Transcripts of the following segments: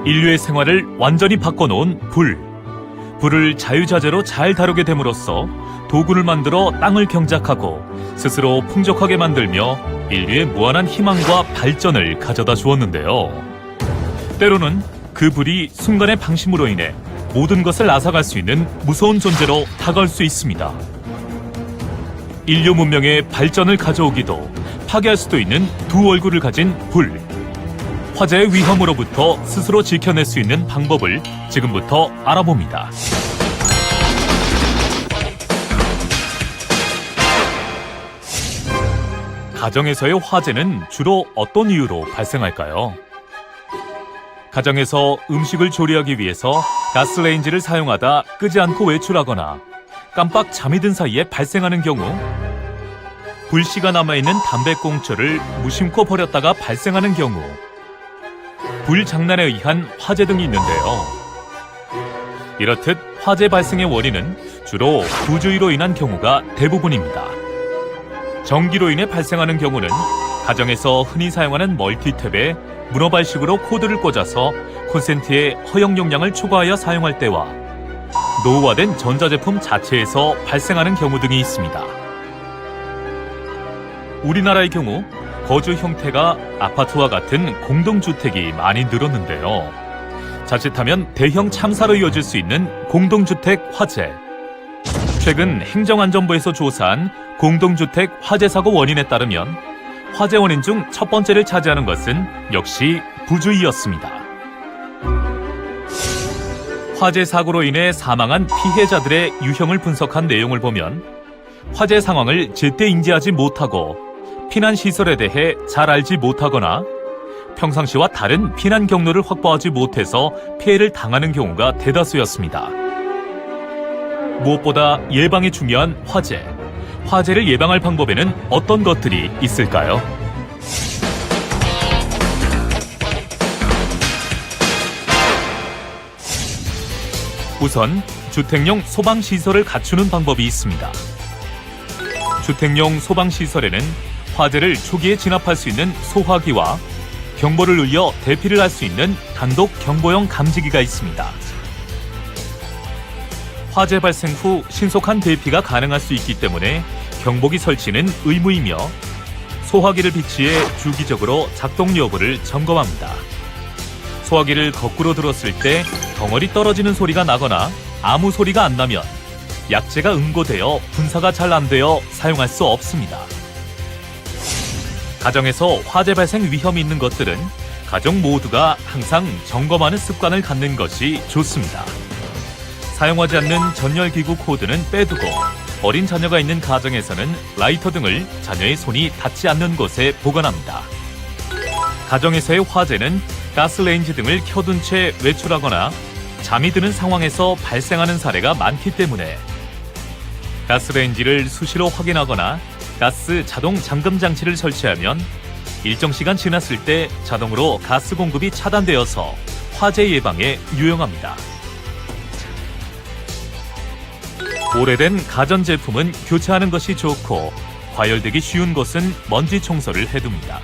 인류의 생활을 완전히 바꿔놓은 불. 불을 자유자재로 잘 다루게 됨으로써 도구를 만들어 땅을 경작하고 스스로 풍족하게 만들며 인류의 무한한 희망과 발전을 가져다 주었는데요. 때로는 그 불이 순간의 방심으로 인해 모든 것을 앗아갈 수 있는 무서운 존재로 다가올 수 있습니다. 인류 문명의 발전을 가져오기도 파괴할 수도 있는 두 얼굴을 가진 불. 화재의 위험으로부터 스스로 지켜낼 수 있는 방법을 지금부터 알아봅니다. 가정에서의 화재는 주로 어떤 이유로 발생할까요? 가정에서 음식을 조리하기 위해서 가스레인지를 사용하다 끄지 않고 외출하거나 깜빡 잠이 든 사이에 발생하는 경우, 불씨가 남아있는 담배꽁초를 무심코 버렸다가 발생하는 경우, 불장난에 의한 화재 등이 있는데요. 이렇듯 화재 발생의 원인은 주로 부주의로 인한 경우가 대부분입니다. 전기로 인해 발생하는 경우는 가정에서 흔히 사용하는 멀티탭에 문어발식으로 코드를 꽂아서 콘센트의 허용 용량을 초과하여 사용할 때와 노후화된 전자제품 자체에서 발생하는 경우 등이 있습니다. 우리나라의 경우 거주 형태가 아파트와 같은 공동주택이 많이 늘었는데요. 자칫하면 대형 참사로 이어질 수 있는 공동주택 화재. 최근 행정안전부에서 조사한 공동주택 화재 사고 원인에 따르면 화재 원인 중 첫 번째를 차지하는 것은 역시 부주의였습니다. 화재 사고로 인해 사망한 피해자들의 유형을 분석한 내용을 보면 화재 상황을 제때 인지하지 못하고 피난시설에 대해 잘 알지 못하거나 평상시와 다른 피난 경로를 확보하지 못해서 피해를 당하는 경우가 대다수였습니다. 무엇보다 예방이 중요한 화재. 화재를 예방할 방법에는 어떤 것들이 있을까요? 우선 주택용 소방시설을 갖추는 방법이 있습니다. 주택용 소방시설에는 화재를 초기에 진압할 수 있는 소화기와 경보를 울려 대피를 할 수 있는 단독 경보용 감지기가 있습니다. 화재 발생 후 신속한 대피가 가능할 수 있기 때문에 경보기 설치는 의무이며 소화기를 비치해 주기적으로 작동 여부를 점검합니다. 소화기를 거꾸로 들었을 때 덩어리 떨어지는 소리가 나거나 아무 소리가 안 나면 약재가 응고되어 분사가 잘 안 되어 사용할 수 없습니다. 가정에서 화재 발생 위험이 있는 것들은 가족 모두가 항상 점검하는 습관을 갖는 것이 좋습니다. 사용하지 않는 전열기구 코드는 빼두고 어린 자녀가 있는 가정에서는 라이터 등을 자녀의 손이 닿지 않는 곳에 보관합니다. 가정에서의 화재는 가스레인지 등을 켜둔 채 외출하거나 잠이 드는 상황에서 발생하는 사례가 많기 때문에 가스레인지를 수시로 확인하거나 가스 자동 잠금 장치를 설치하면 일정 시간 지났을 때 자동으로 가스 공급이 차단되어서 화재 예방에 유용합니다. 오래된 가전제품은 교체하는 것이 좋고 과열되기 쉬운 곳은 먼지 청소를 해둡니다.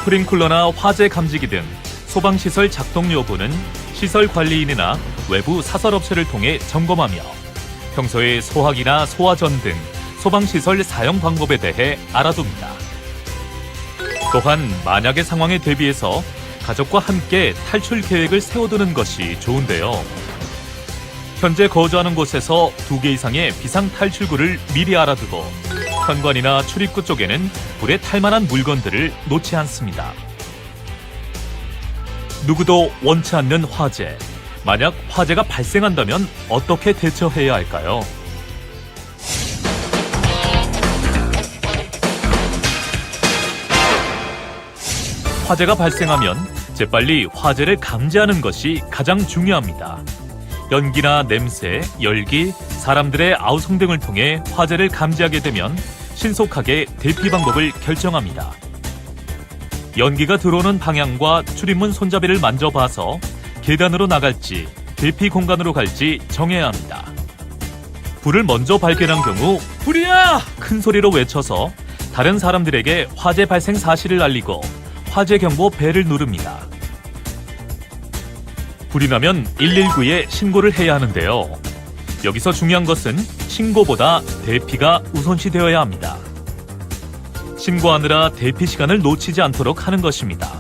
스프링클러나 화재 감지기 등 소방시설 작동 여부는 시설관리인이나 외부 사설업체를 통해 점검하며 평소에 소화기나 소화전 등 소방시설 사용 방법에 대해 알아둡니다. 또한 만약의 상황에 대비해서 가족과 함께 탈출 계획을 세워두는 것이 좋은데요. 현재 거주하는 곳에서 2개 이상의 비상 탈출구를 미리 알아두고 현관이나 출입구 쪽에는 불에 탈만한 물건들을 놓지 않습니다. 누구도 원치 않는 화재. 만약 화재가 발생한다면 어떻게 대처해야 할까요? 화재가 발생하면 재빨리 화재를 감지하는 것이 가장 중요합니다. 연기나 냄새, 열기, 사람들의 아우성 등을 통해 화재를 감지하게 되면 신속하게 대피 방법을 결정합니다. 연기가 들어오는 방향과 출입문 손잡이를 만져봐서 계단으로 나갈지 대피 공간으로 갈지 정해야 합니다. 불을 먼저 발견한 경우 불이야! 큰 소리로 외쳐서 다른 사람들에게 화재 발생 사실을 알리고 화재 경보 벨을 누릅니다. 불이 나면 119에 신고를 해야 하는데요. 여기서 중요한 것은 신고보다 대피가 우선시되어야 합니다. 신고하느라 대피 시간을 놓치지 않도록 하는 것입니다.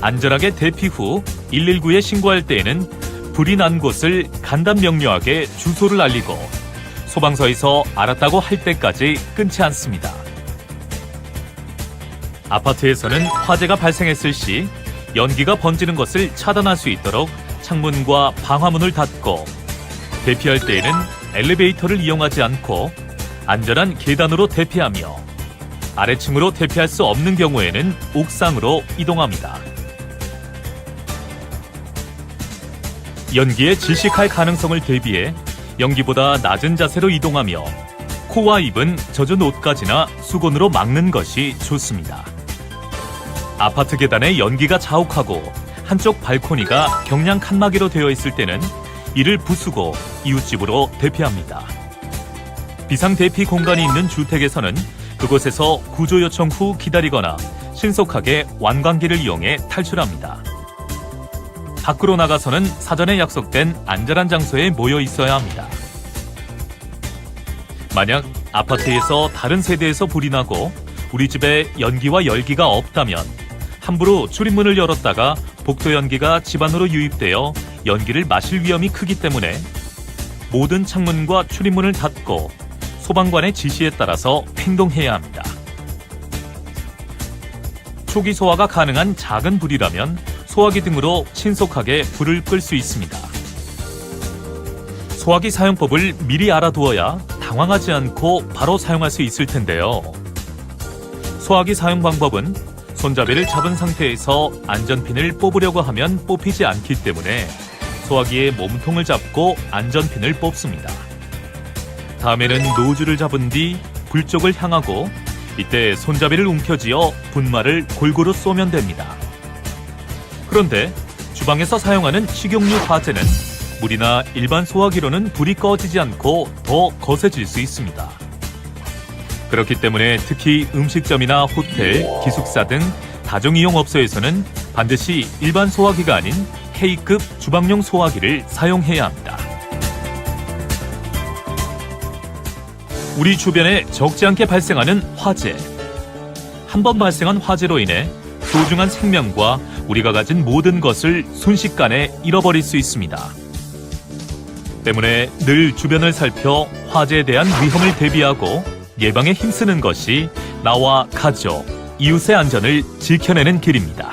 안전하게 대피 후 119에 신고할 때에는 불이 난 곳을 간단 명료하게 주소를 알리고 소방서에서 알았다고 할 때까지 끊지 않습니다. 아파트에서는 화재가 발생했을 시 연기가 번지는 것을 차단할 수 있도록 창문과 방화문을 닫고 대피할 때에는 엘리베이터를 이용하지 않고 안전한 계단으로 대피하며 아래층으로 대피할 수 없는 경우에는 옥상으로 이동합니다. 연기에 질식할 가능성을 대비해 연기보다 낮은 자세로 이동하며 코와 입은 젖은 옷가지나 수건으로 막는 것이 좋습니다. 아파트 계단에 연기가 자욱하고 한쪽 발코니가 경량 칸막이로 되어 있을 때는 이를 부수고 이웃집으로 대피합니다. 비상대피 공간이 있는 주택에서는 그곳에서 구조 요청 후 기다리거나 신속하게 완관기를 이용해 탈출합니다. 밖으로 나가서는 사전에 약속된 안전한 장소에 모여 있어야 합니다. 만약 아파트에서 다른 세대에서 불이 나고 우리 집에 연기와 열기가 없다면 함부로 출입문을 열었다가 복도 연기가 집 안으로 유입되어 연기를 마실 위험이 크기 때문에 모든 창문과 출입문을 닫고 소방관의 지시에 따라서 행동해야 합니다. 초기 소화가 가능한 작은 불이라면 소화기 등으로 신속하게 불을 끌 수 있습니다. 소화기 사용법을 미리 알아두어야 당황하지 않고 바로 사용할 수 있을 텐데요. 소화기 사용 방법은 손잡이를 잡은 상태에서 안전핀을 뽑으려고 하면 뽑히지 않기 때문에 소화기의 몸통을 잡고 안전핀을 뽑습니다. 다음에는 노즐을 잡은 뒤 불 쪽을 향하고 이때 손잡이를 움켜쥐어 분말을 골고루 쏘면 됩니다. 그런데 주방에서 사용하는 식용유 화재는 물이나 일반 소화기로는 불이 꺼지지 않고 더 거세질 수 있습니다. 그렇기 때문에 특히 음식점이나 호텔, 기숙사 등 다중이용업소에서는 반드시 일반 소화기가 아닌 K급 주방용 소화기를 사용해야 합니다. 우리 주변에 적지 않게 발생하는 화재. 한 번 발생한 화재로 인해 소중한 생명과 우리가 가진 모든 것을 순식간에 잃어버릴 수 있습니다. 때문에 늘 주변을 살펴 화재에 대한 위험을 대비하고 예방에 힘쓰는 것이 나와 가족, 이웃의 안전을 지켜내는 길입니다.